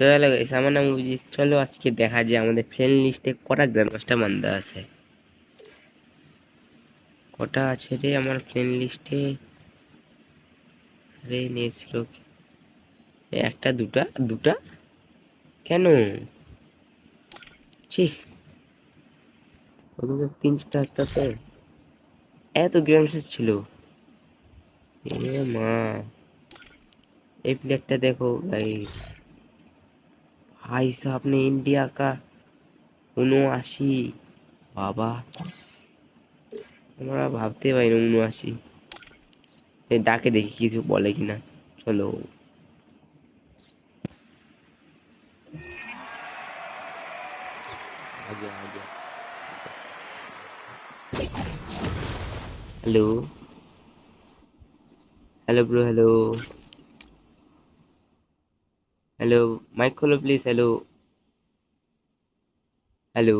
তো hello guys, আমার নাম অভিজিৎ। চলো আজকে দেখা যায় আমাদের ফ্রেন্ড লিস্টে কটা গ্র্যান্ড মাস্টার বান্দা আছে। কটা আছে রে আমার ফ্রেন্ড লিস্টে? আরে নিয়েছিল একটা দুটা দুটা কেন? ছি, ওদের তো তিন চারটা আসতে এত গ্র্যান্ড মাস্টার ছিল। এ মা, এই প্লেয়ারটা দেখো গাইস, भाई साहब ने इंडिया का 79। বাবা, আমরা ভাবতে পারি না 79। ডাকে দেখি কিছু বলে কিনা। চলো आगे आगे। Hello hello bro, hello hello. Mic खोलो प्लीज। Hello hello.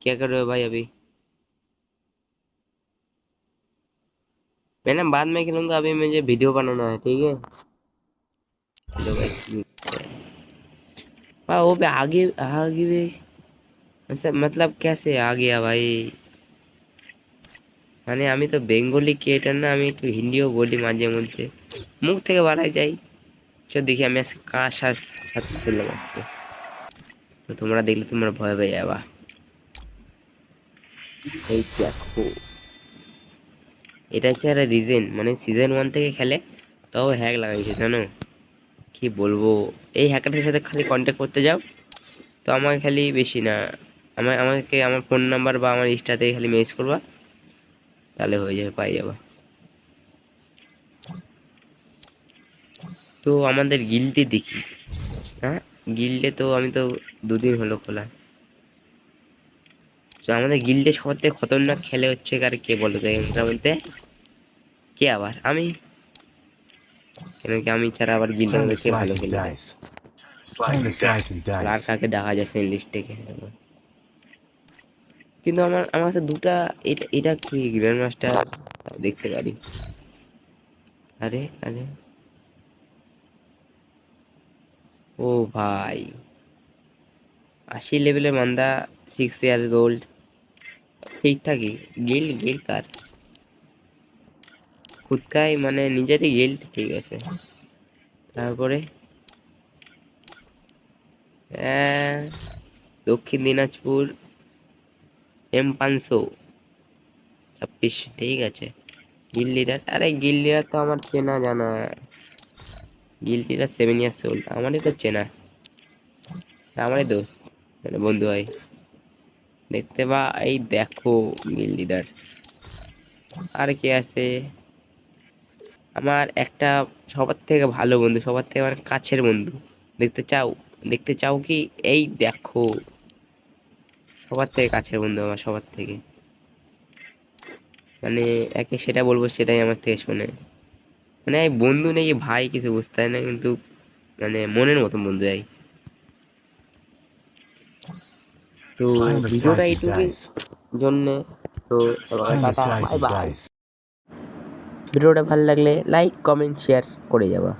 क्या कर रहे हो भाई अभी? मैं ना बाद में खेलूंगा, अभी मुझे वीडियो बनाना है, ठीक है? हेलो भाई। वाह, वो भी आगे आगे भी। मतलब कैसे आ गया भाई? মানে আমি তো বেঙ্গলি ক্রিয়েটার না, আমি একটু হিন্দিও বলি মাঝে মধ্যে, মুখ থেকে বাড়াই যাই। চল দেখি আমি আজকে কার সাথে খেললাম আজকে। তো তোমরা দেখলে তোমরা ভয় পেয়ে যাবা। এই দেখো, এটা হচ্ছে একটা রিজন, মানে সিজন 1 থেকে খেলে, তাও হ্যাক লাগাইছে জানো। কি বলবো, এই হ্যাকারটার সাথে খালি কন্ট্যাক্ট করতে যাও, তো আমাকে খালি বেশি না, আমাকে আমার ফোন নাম্বার বা আমার ইনস্টা থেকে খালি মেসেজ করবা, তাহলে হয়ে যাবে, পাই যাবা। তো আমাদের গিল্ডে দেখি। হ্যাঁ, গিল্ডে তো আমি তো 2 দিন হলো খোলা। তো আমাদের গিল্ডে সবার থেকে খতরনাক খেলে হচ্ছে কার, কে বলো তো এখানকার মধ্যে? কে আবার? আমি। কেন কি আমি ছাড়া আবার গিল্ডের Time to মধ্যে কে slice ভালো and খেলবে? dice. Time to slice and R dice. কাকে দেখা যায় ফ্রেন্ড লিস্ট থেকে? কিন্তু আমার কাছে দুটা, এটা এটা কি গ্র্যান্ড মাস্টার দেখতে পারি। আরে আরে, ও ভাই, 80 লেভেলের মান্দা, 6 ইয়ার গোল্ড, ঠিকঠাকই। গিল্ড গিল্ড কার? খুদকাই মানে নিজেরই গিল্ড, ঠিক আছে। তারপরে আহ, দক্ষিণ দিনাজপুর M526, ঠিক আছে। গিল্ড লিডার, আরে গিল্ড লিডার তো আমার চেনা জানা। গিল্ড লিডার 7 ইয়ার্স ওল্ড, আমারই তো চেনা, আমারই দোস্ত, মানে বন্ধু হয়। দেখতে বা, এই দেখো গিল্ড লিডার। আর কে আছে আমার? একটা সবার থেকে ভালো বন্ধু, সবার থেকে আমার কাছের বন্ধু। দেখতে চাও? দেখতে চাও কি? এই দেখো, সবার থেকে কাছের বন্ধু আমার, সবার থেকে, মানে একে সেটা বলবো সেটাই আমার থেকে শোনে। মানে এই বন্ধু নেই ভাই, কিছু বুঝতে হয় না কিন্তু, মানে মনের মতন বন্ধু এই। তো Time to ভিডিওটা slice and এইটুকুই dice. জন্যে। তো সবাই Time to tata, slice by and by. dice. ভিডিওটা ভালো লাগলে লাইক কমেন্ট শেয়ার করে যাবা।